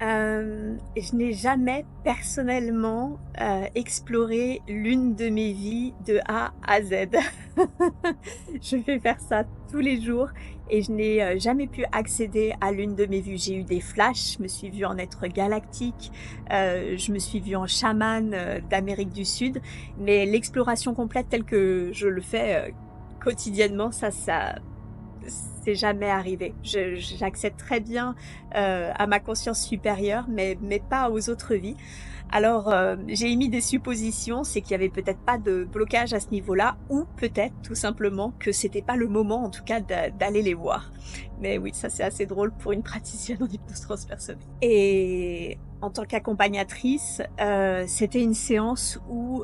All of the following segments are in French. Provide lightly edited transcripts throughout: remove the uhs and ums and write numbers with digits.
Je n'ai jamais personnellement, exploré l'une de mes vies de A à Z. Je vais faire ça tous les jours et je n'ai, jamais pu accéder à l'une de mes vues. J'ai eu des flashs, je me suis vue en être galactique, je me suis vue en chamane, d'Amérique du Sud, mais l'exploration complète telle que je le fais, quotidiennement, ça c'est jamais arrivé. J'accède très bien, à ma conscience supérieure, mais pas aux autres vies. Alors, j'ai émis des suppositions, c'est qu'il y avait peut-être pas de blocage à ce niveau-là ou peut-être tout simplement que c'était pas le moment en tout cas d'aller les voir. Mais oui, ça c'est assez drôle pour une praticienne en hypnose transpersonnelle. Et en tant qu'accompagnatrice, c'était une séance où,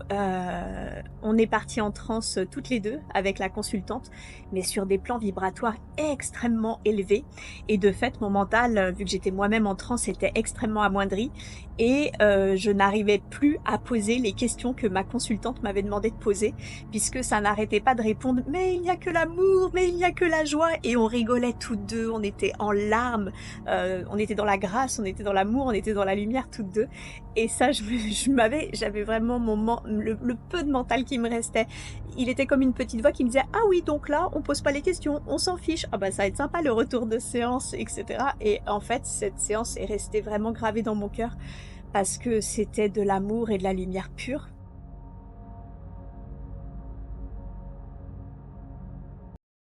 on est partis en transe toutes les 2 avec la consultante, mais sur des plans vibratoires extrêmement élevés et de fait mon mental, vu que j'étais moi-même en transe, était extrêmement amoindri et je n'arrivais plus à poser les questions que ma consultante m'avait demandé de poser puisque ça n'arrêtait pas de répondre: «Mais il n'y a que l'amour, mais il n'y a que la joie» et on rigolait toutes 2, on était en larmes, on était dans la grâce, on était dans l'amour, on était dans la lumière toutes 2 et ça j'avais vraiment le peu de mental qui me restait. Il était comme une petite voix qui me disait: «Ah oui, donc là, on pose pas les questions, on s'en fiche. Ah bah ça va être sympa le retour de séance» et cetera et en fait, cette séance est restée vraiment gravée dans mon cœur parce que c'était de l'amour et de la lumière pure